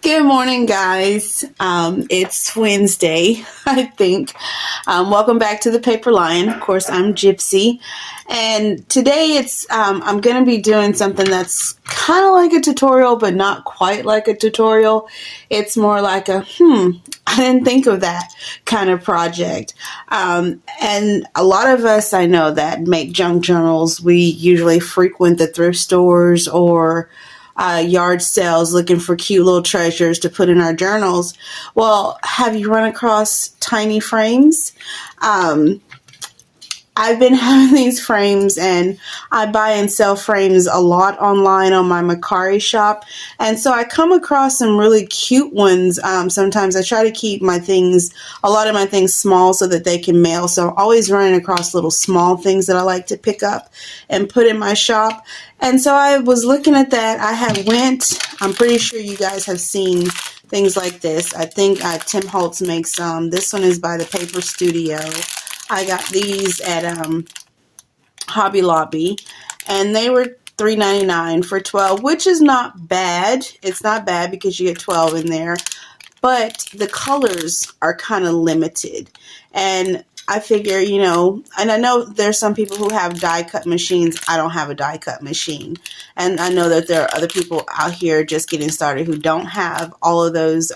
Good morning, guys. It's Wednesday, I think. Welcome back to the Paper Lion. Of course, I'm Gypsy, and today I'm going to be doing something that's kind of like a tutorial, but not quite like a tutorial. It's more like I didn't think of that kind of project. And a lot of us I know that make junk journals, we usually frequent the thrift stores or yard sales looking for cute little treasures to put in our journals. Well, have you run across tiny frames? Um, I've been having these frames, and I buy and sell frames a lot online on my Mercari shop. And so I come across some really cute ones. Sometimes I try to keep a lot of my things small so that they can mail. So I'm always running across little small things that I like to pick up and put in my shop. And so I was looking at that. I'm pretty sure you guys have seen things like this. I think Tim Holtz makes some. This one is by the Paper Studio. I got these at Hobby Lobby, and they were $3.99 for 12, which is not bad. It's not bad because you get 12 in there, but the colors are kind of limited. And I figure, and I know there's some people who have die cut machines. I don't have a die cut machine. And I know that there are other people out here just getting started who don't have all of those,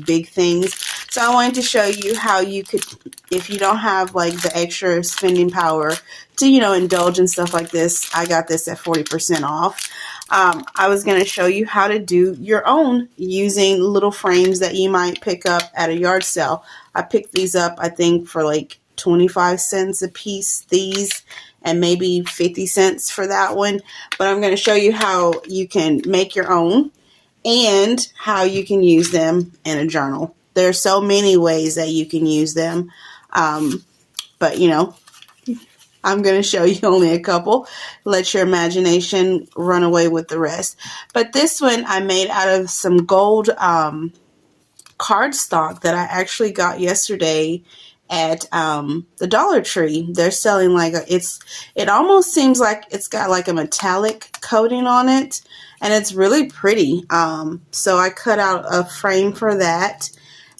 big things. So I wanted to show you how you could, if you don't have like the extra spending power to, indulge in stuff like this. I got this at 40% off. I was going to show you how to do your own using little frames that you might pick up at a yard sale. I picked these up, I think, for like 25 cents a piece, these, and maybe 50 cents for that one. But I'm going to show you how you can make your own and how you can use them in a journal. There are so many ways that you can use them. But, I'm going to show you only a couple. Let your imagination run away with the rest. But this one I made out of some gold cardstock that I actually got yesterday at the Dollar Tree. They're selling it almost seems like it's got like a metallic coating on it, and it's really pretty. So I cut out a frame for that,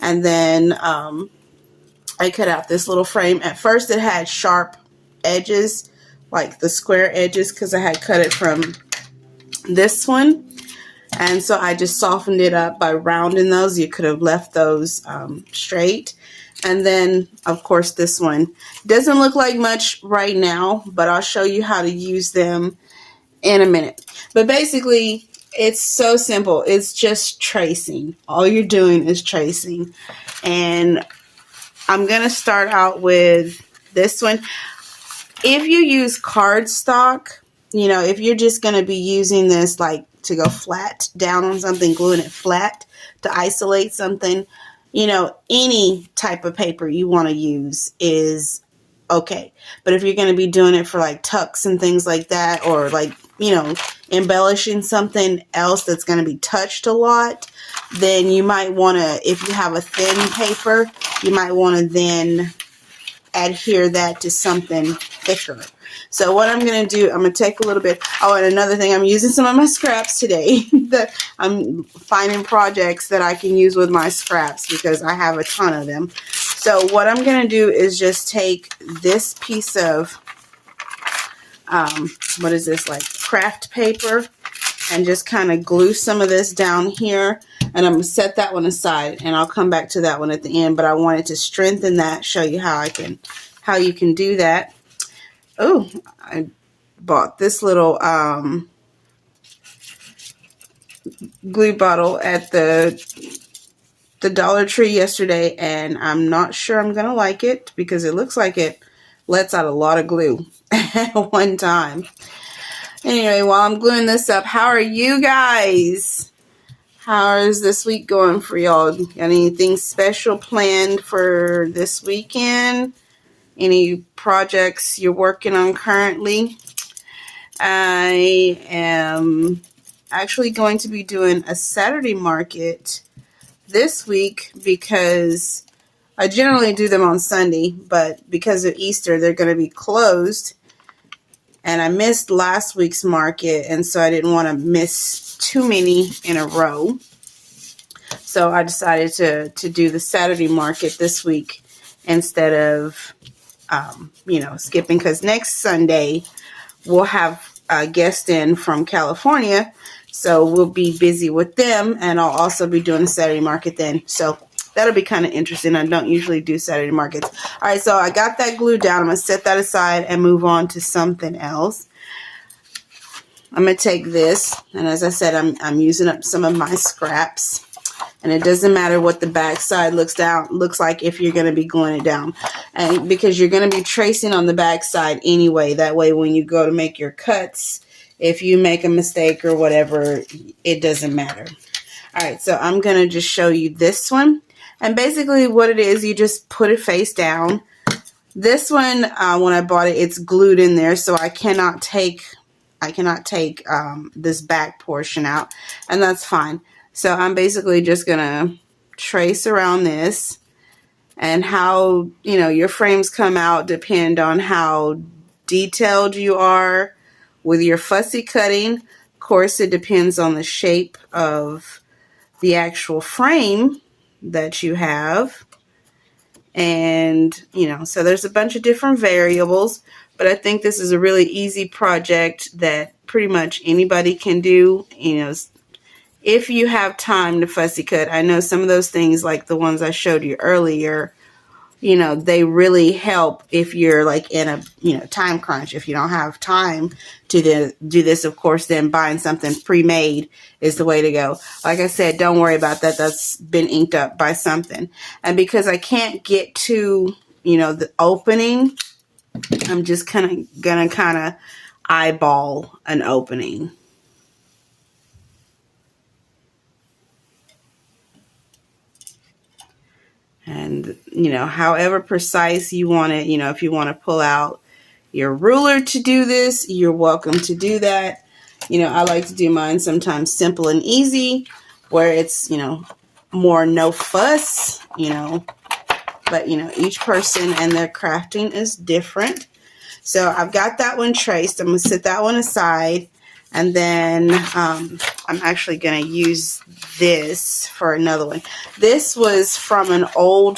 and then I cut out this little frame. At first it had sharp edges, like the square edges, because I had cut it from this one. And so I just softened it up by rounding those. You could have left those straight. And then, of course, this one doesn't look like much right now, but I'll show you how to use them in a minute. But basically, it's so simple. It's just tracing. All you're doing is tracing. And I'm going to start out with this one. If you use cardstock, if you're just going to be using this like to go flat down on something, gluing it flat to isolate something, any type of paper you want to use is okay. But if you're going to be doing it for like tucks and things like that, or like, embellishing something else that's going to be touched a lot, then you might want to, if you have a thin paper, you might want to then adhere that to something thicker. So what I'm going to do, I'm going to take a little bit. Oh, and another thing, I'm using some of my scraps today. I'm finding projects that I can use with my scraps because I have a ton of them. So what I'm going to do is just take this piece of, what is this, like craft paper, and just kind of glue some of this down here. And I'm going to set that one aside, and I'll come back to that one at the end. But I wanted to strengthen that, show you how you can do that. Oh, I bought this little glue bottle at the Dollar Tree yesterday, and I'm not sure I'm going to like it because it looks like it lets out a lot of glue at one time. Anyway, while I'm gluing this up, how are you guys? How is this week going for y'all? Got anything special planned for this weekend? Any projects you're working on currently? I am actually going to be doing a Saturday market this week because I generally do them on Sunday, but because of Easter, they're going to be closed. And I missed last week's market, and so I didn't want to miss too many in a row. So I decided to do the Saturday market this week instead of, you know, skipping, because next Sunday we'll have a guest in from California. So we'll be busy with them, and I'll also be doing the Saturday market then. So that'll be kind of interesting. I don't usually do Saturday markets. All right, so I got that glued down. I'm going to set that aside and move on to something else. I'm going to take this, and as I said, I'm using up some of my scraps. And it doesn't matter what the back side looks like if you're going to be gluing it down. And because you're going to be tracing on the back side anyway. That way when you go to make your cuts, if you make a mistake or whatever, it doesn't matter. All right, so I'm going to just show you this one. And basically what it is, you just put it face down. This one, when I bought it, it's glued in there, so I cannot take this back portion out, and that's fine. So I'm basically just going to trace around this, and how, you know, your frames come out depend on how detailed you are with your fussy cutting. Of course, it depends on the shape of the actual frame that you have. And, you know, so there's a bunch of different variables, but I think this is a really easy project that pretty much anybody can do, you know, if you have time to fussy cut. I know some of those things, like the ones I showed you earlier, you know, they really help if you're like in a, you know, time crunch. If you don't have time to do this, of course, then buying something pre-made is the way to go. Like I said, don't worry about that. That's been inked up by something. And because I can't get to, you know, the opening, I'm just gonna eyeball an opening. And, you know, however precise you want it, you know, if you want to pull out your ruler to do this, you're welcome to do that. You know, I like to do mine sometimes simple and easy, where it's, you know, more no fuss, you know. But, you know, each person and their crafting is different. So I've got that one traced. I'm going to set that one aside. And then I'm actually going to use this for another one. This was from an old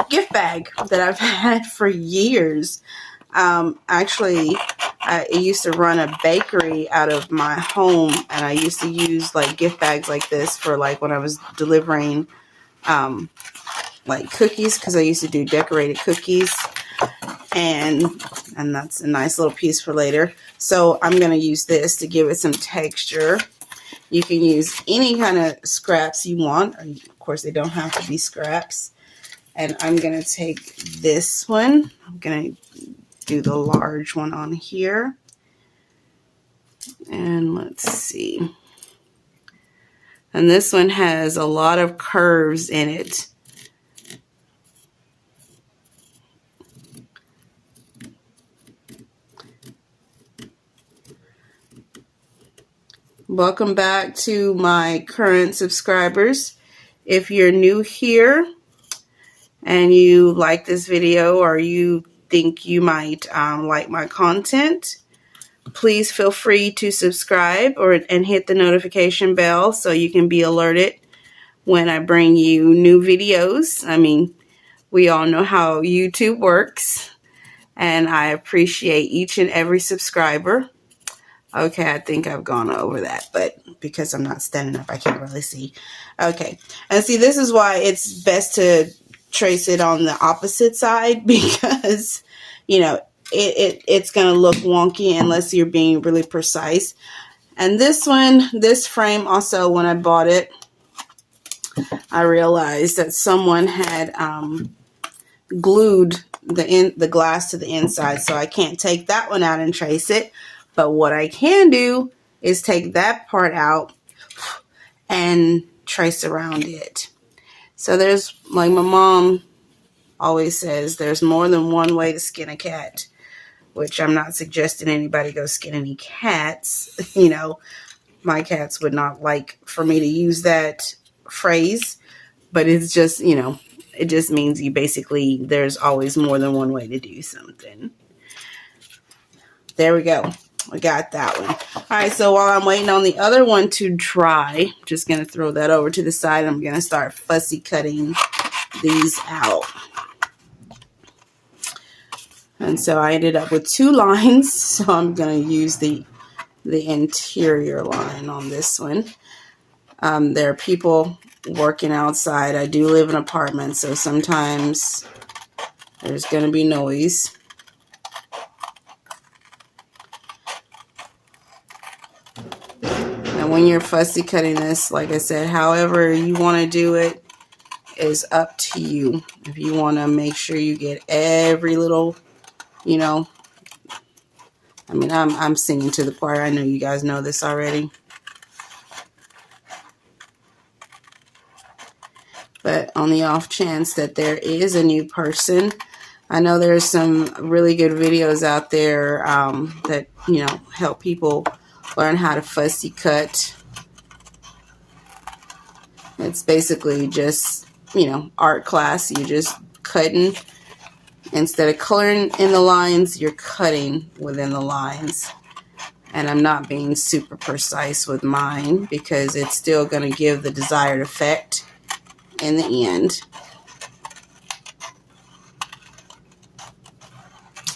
gift bag that I've had for years. Actually, I used to run a bakery out of my home, and I used to use like gift bags like this for like when I was delivering like cookies, because I used to do decorated cookies. And that's a nice little piece for later. So I'm going to use this to give it some texture. You can use any kind of scraps you want. Of course, they don't have to be scraps. And I'm going to take this one. I'm going to do the large one on here. And let's see. And this one has a lot of curves in it. Welcome back to my current subscribers. If you're new here and you like this video, or you think you might like my content, please feel free to subscribe and hit the notification bell so you can be alerted when I bring you new videos. I mean, we all know how YouTube works, and I appreciate each and every subscriber. Okay, I think I've gone over that, but because I'm not standing up, I can't really see. Okay, and see, this is why it's best to trace it on the opposite side, because, you know, it's going to look wonky unless you're being really precise. And this one, this frame also, when I bought it, I realized that someone had glued the glass to the inside, so I can't take that one out and trace it. But what I can do is take that part out and trace around it. So there's, like my mom always says, there's more than one way to skin a cat, which I'm not suggesting anybody go skin any cats. You know, my cats would not like for me to use that phrase, but it's just, you know, it just means you basically, there's always more than one way to do something. There we go. I got that one. All right, so while I'm waiting on the other one to dry, I'm just going to throw that over to the side. I'm going to start fussy cutting these out. And so I ended up with 2 lines, so I'm going to use the interior line on this one. There are people working outside. I do live in an apartment, so sometimes there's going to be noise. And when you're fussy cutting this, like I said, however you want to do it is up to you. If you want to make sure you get every little, you know, I mean, I'm singing to the choir. I know you guys know this already. But on the off chance that there is a new person, I know there's some really good videos out there that, you know, help people learn how to fussy cut. It's basically just, you know, art class. You're just cutting. Instead of coloring in the lines, you're cutting within the lines. And I'm not being super precise with mine because it's still going to give the desired effect in the end.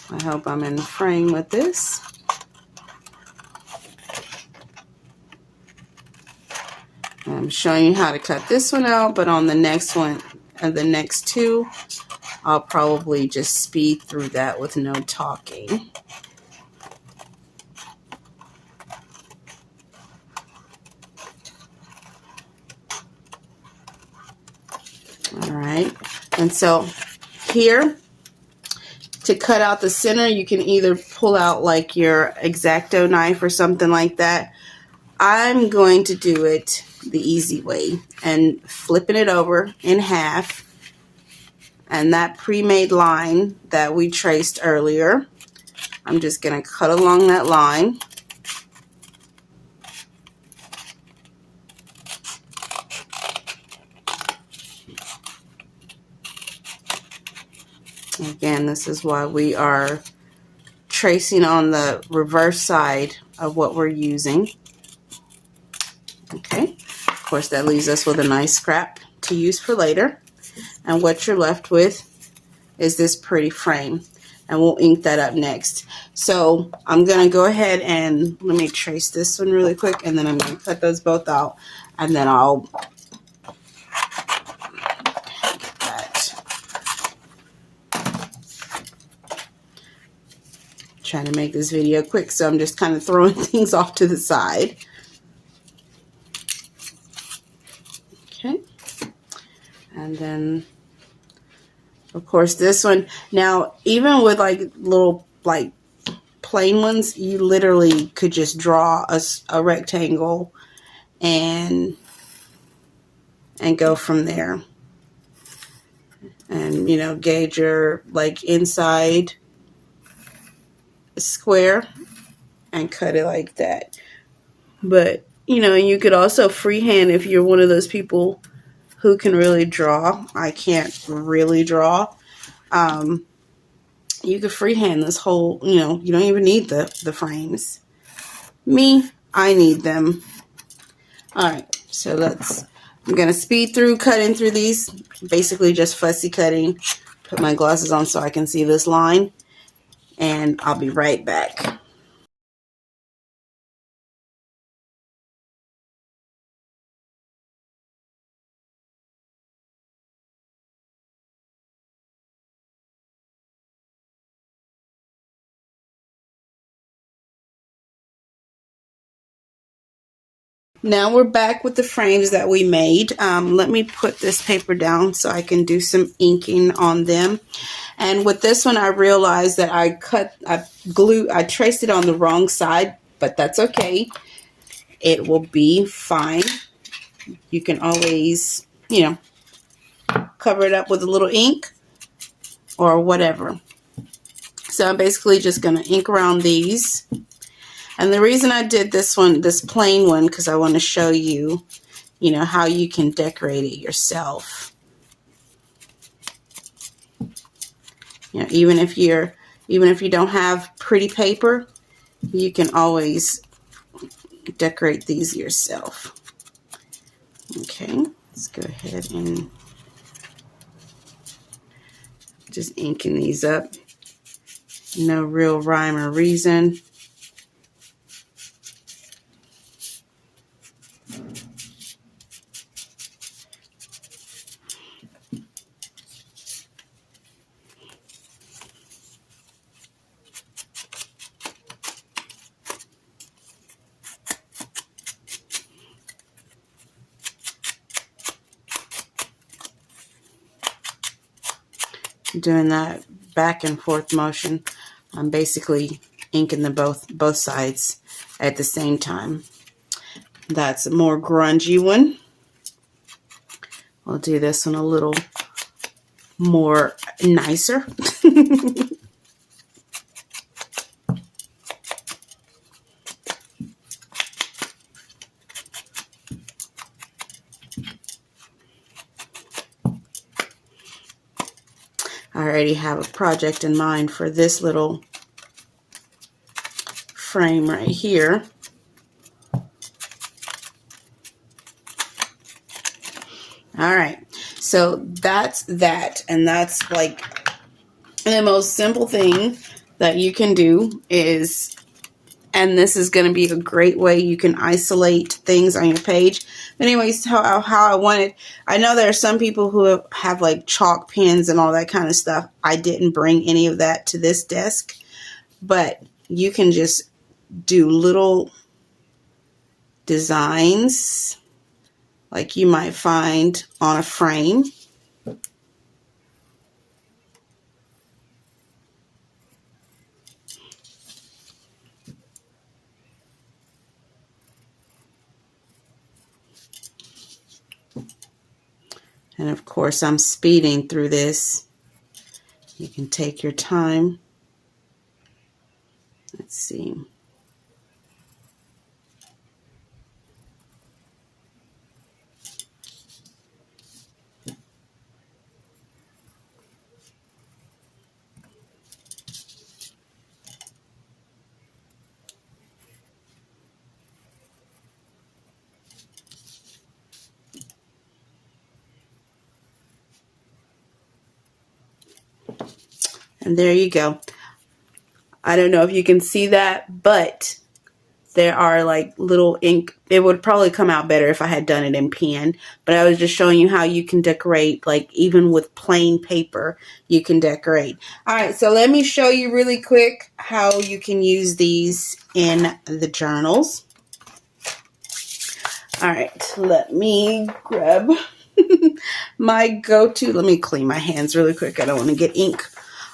I hope I'm in frame with this. I'm showing you how to cut this one out, but on the next one and the next 2, I'll probably just speed through that with no talking. All right, and so here, to cut out the center, you can either pull out like your X-Acto knife or something like that. I'm going to do it the easy way and flipping it over in half. And that pre-made line that we traced earlier, I'm just going to cut along that line. Again, this is why we are tracing on the reverse side of what we're using. Okay, of course that leaves us with a nice scrap to use for later. And what you're left with is this pretty frame. And we'll ink that up next. So I'm going to go ahead and let me trace this one really quick. And then I'm going to cut those both out. And then I'll get that. Trying to make this video quick, so I'm just kind of throwing things off to the side. Okay. And then, of course, this one. Now, even with like little like plain ones, you literally could just draw a rectangle and go from there. And, you know, gauge your like inside square and cut it like that. But, you know, you could also freehand if you're one of those people who can really draw. I can't really draw. You could freehand this whole, you know, you don't even need the frames. Me, I need them. All right, so I'm going to speed through cutting through these. Basically just fussy cutting. Put my glasses on so I can see this line. And I'll be right back. Now we're back with the frames that we made. Let me put this paper down so I can do some inking on them. And with this one, I realized that I traced it on the wrong side, but that's okay. It will be fine. You can always, you know, cover it up with a little ink or whatever. So I'm basically just going to ink around these. And the reason I did this one, this plain one, because I want to show you, you know, how you can decorate it yourself. You know, even if you don't have pretty paper, you can always decorate these yourself. Okay, let's go ahead and just inking these up. No real rhyme or reason. Doing that back and forth motion, I'm basically inking the both sides at the same time. That's a more grungy one. I'll do this one a little more nicer. I already have a project in mind for this little frame right here. All right, so that's that, and that's like the most simple thing that you can do is, and this is going to be a great way you can isolate things on your page. But anyways, how I wanted, I know there are some people who have like chalk pens and all that kind of stuff. I didn't bring any of that to this desk, but you can just do little designs like you might find on a frame. And of course, I'm speeding through this. You can take your time. Let's see. And there you go. I don't know if you can see that, but there are like little ink. It would probably come out better if I had done it in pen, but I was just showing you how you can decorate, like even with plain paper, you can decorate. All right, so let me show you really quick how you can use these in the journals. All right, let me grab my go-to. Let me clean my hands really quick. I don't want to get ink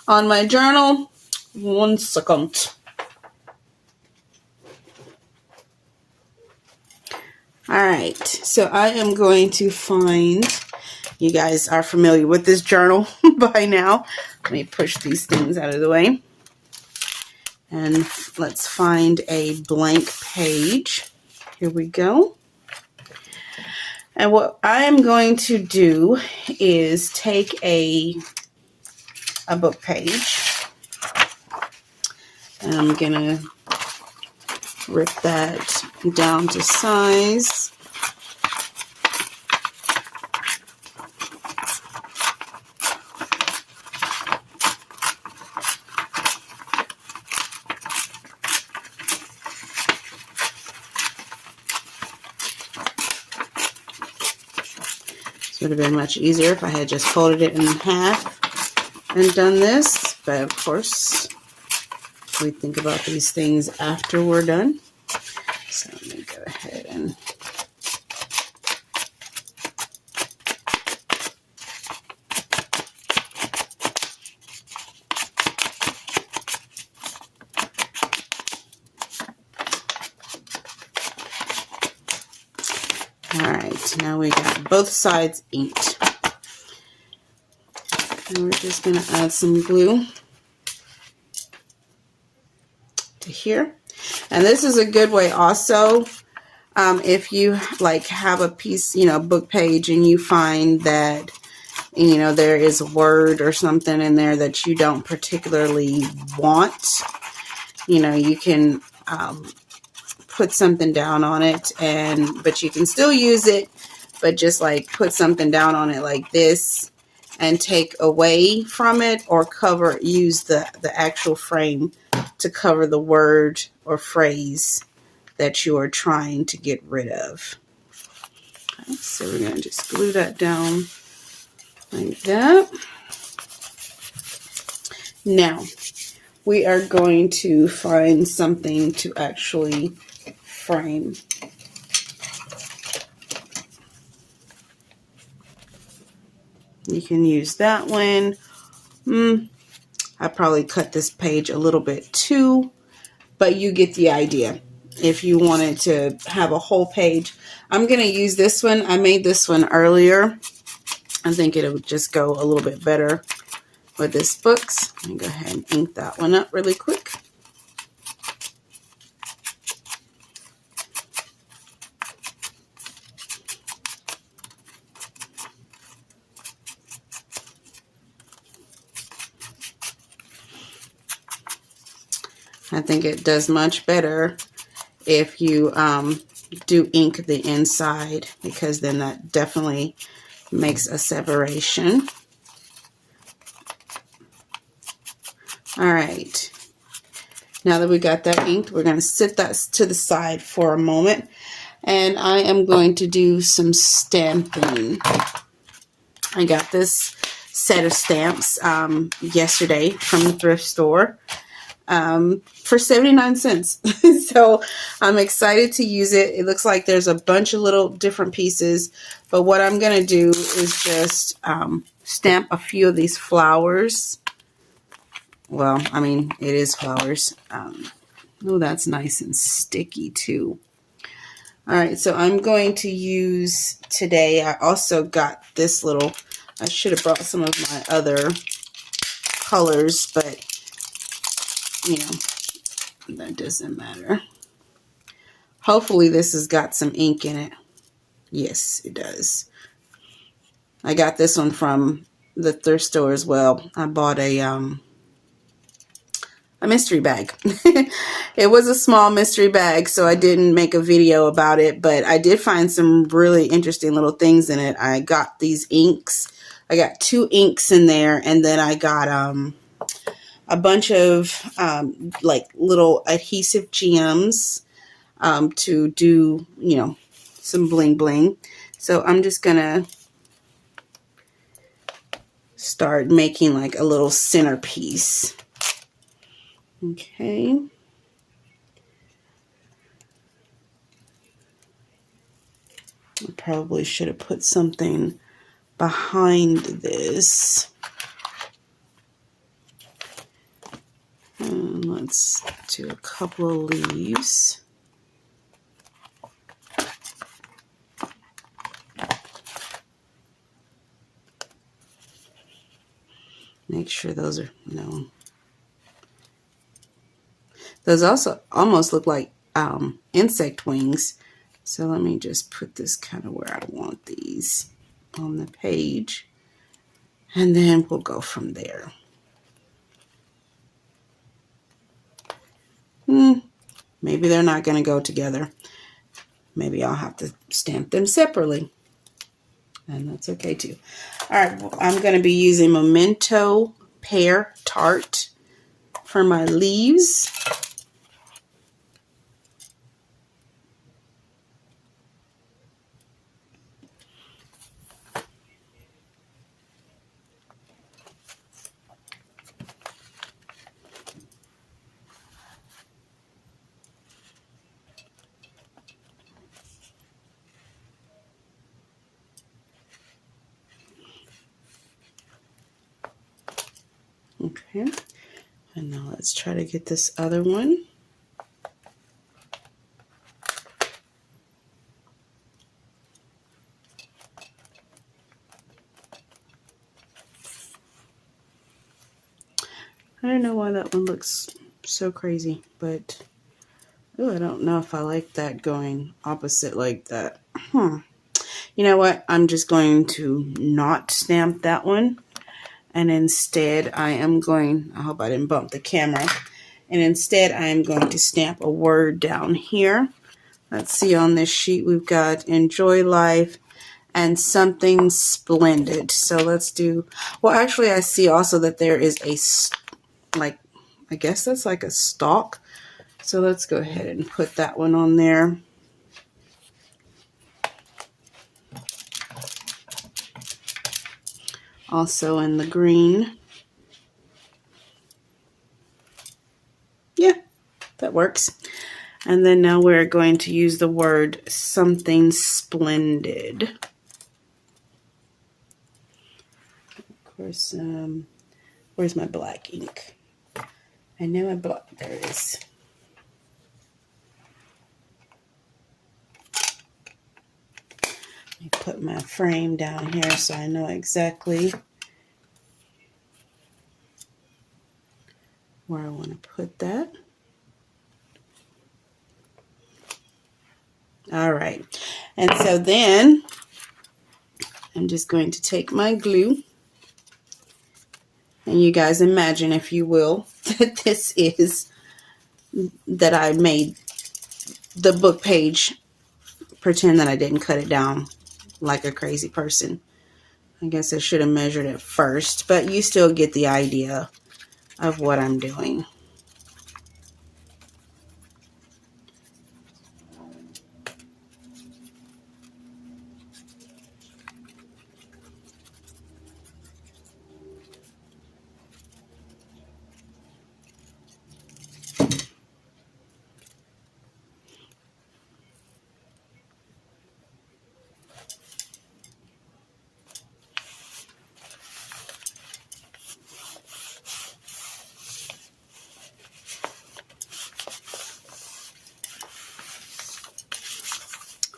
on my journal. 1 second. All right, so I am going to find, you guys are familiar with this journal by now. Let me push these things out of the way. And let's find a blank page. Here we go. And what I am going to do is take a book page. And I'm going to rip that down to size. This would have been much easier if I had just folded it in half and done this, but of course we think about these things after we're done. So let me go ahead and Alright, now we got both sides inked. And we're just going to add some glue to here. And this is a good way also, if you like have a piece, book page, and you find that, there is a word or something in there that you don't particularly want, you can put something down on it, but you can still use it, but just like put something down on it like this and take away from it, or use the actual frame to cover the word or phrase that you are trying to get rid of. Okay, so we're going to just glue that down like that. Now we are going to find something to actually frame. You can use that one. I probably cut this page a little bit too, but you get the idea. If you wanted to have a whole page, I'm going to use this one. I made this one earlier. I think it would just go a little bit better with this books. Let me go ahead and ink that one up really quick. I think it does much better if you do ink the inside, because then that definitely makes a separation. All right. Now that we got that inked, we're going to sit that to the side for a moment, and I am going to do some stamping. I got this set of stamps yesterday from the thrift store for 79 cents. So I'm excited to use it. It looks like there's a bunch of little different pieces, but what I'm going to do is just stamp a few of these flowers. Well, I mean, it is flowers. Oh, that's nice and sticky too. All right, so I'm going to use today, I also got this little, I should have brought some of my other colors, but you know, that doesn't matter. Hopefully this has got some ink in it. Yes, it does. I got this one from the thrift store as well. I bought a mystery bag. It was a small mystery bag, so I didn't make a video about it, but I did find some really interesting little things in it. I got these inks. I got 2 inks in there, and then I got a bunch of like little adhesive gems to do, you know, some bling bling. So I'm just gonna start making like a little centerpiece. Okay. I probably should have put something behind this. And let's do a couple of leaves. Make sure those are, no. Those also almost look like insect wings. So let me just put this kind of where I want these on the page. And then we'll go from there. Maybe they're not going to go together. Maybe I'll have to stamp them separately. And that's okay too. All right, well, I'm going to be using Memento Pear Tart for my leaves. Okay, and now let's try to get this other one. I don't know why that one looks so crazy, but oh, I don't know if I like that going opposite like that. You know what? I'm just going to not stamp that one. And instead, I am going, I hope I didn't bump the camera. And instead, I'm going to stamp a word down here. Let's see, on this sheet, we've got enjoy life and something splendid. So let's do, well, actually, I see also that there is a, like, I guess that's like a stalk. So let's go ahead and put that one on there. Also in the green. Yeah, that works. And then now we're going to use the word something splendid. Of course, where's my black ink? I know I bought, there it is. Let me put my frame down here so I know exactly where I want to put that. All right, and so then I'm just going to take my glue, and you guys imagine, if you will, that this is, that I made the book page, pretend that I didn't cut it down like a crazy person. I guess I should have measured it first, but you still get the idea of what I'm doing.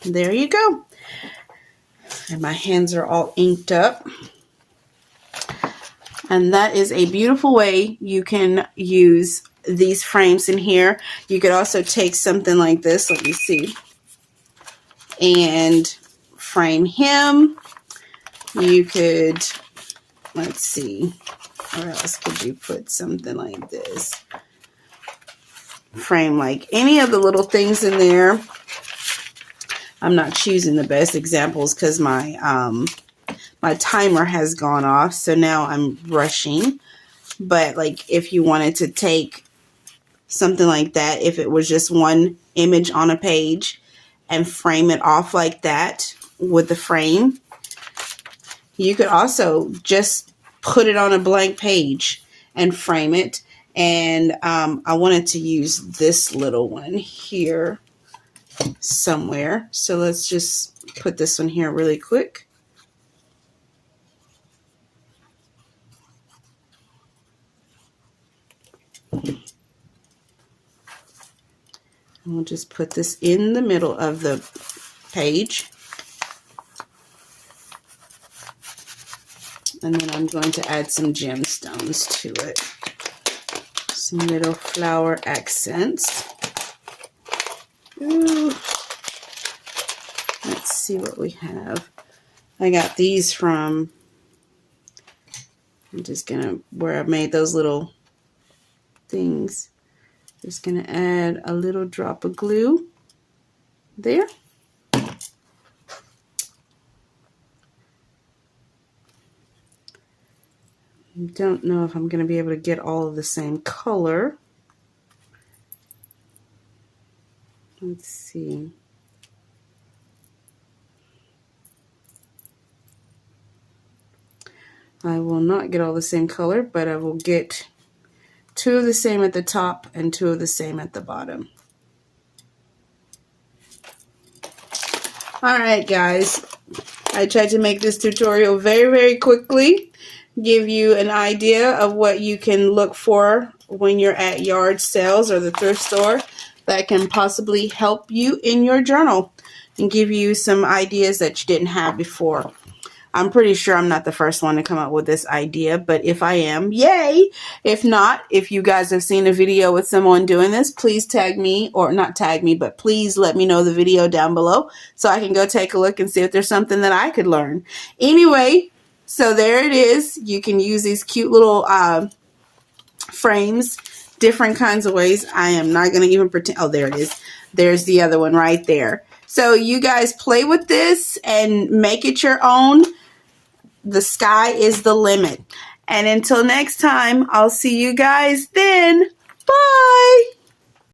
There you go. And my hands are all inked up. And that is a beautiful way you can use these frames in here. You could also take something like this, let me see, and frame him. You could, let's see, where else could you put something like this? Frame like any of the little things in there. I'm not choosing the best examples because my my timer has gone off, so now I'm rushing. But like if you wanted to take something like that, if it was just one image on a page and frame it off like that with the frame, you could also just put it on a blank page and frame it. And I wanted to use this little one here somewhere. So let's just put this one here really quick. And we'll just put this in the middle of the page. And then I'm going to add some gemstones to it. Some little flower accents. Ooh. Let's see what we have. I got these from, I'm just gonna, where I made those little things, just gonna add a little drop of glue there. Don't know if I'm gonna be able to get all of the same color. Let's see. I will not get all the same color, but I will get 2 of the same at the top and 2 of the same at the bottom. All right, guys. I tried to make this tutorial very, very quickly, give you an idea of what you can look for when you're at yard sales or the thrift store that can possibly help you in your journal and give you some ideas that you didn't have before. I'm pretty sure I'm not the first one to come up with this idea, but if I am, yay! If not, if you guys have seen a video with someone doing this, please tag me, or not tag me, but please let me know the video down below so I can go take a look and see if there's something that I could learn. Anyway, so there it is. You can use these cute little frames different kinds of ways. I am not going to even pretend. Oh, there it is. There's the other one right there. So you guys play with this and make it your own. The sky is the limit. And until next time, I'll see you guys then. Bye.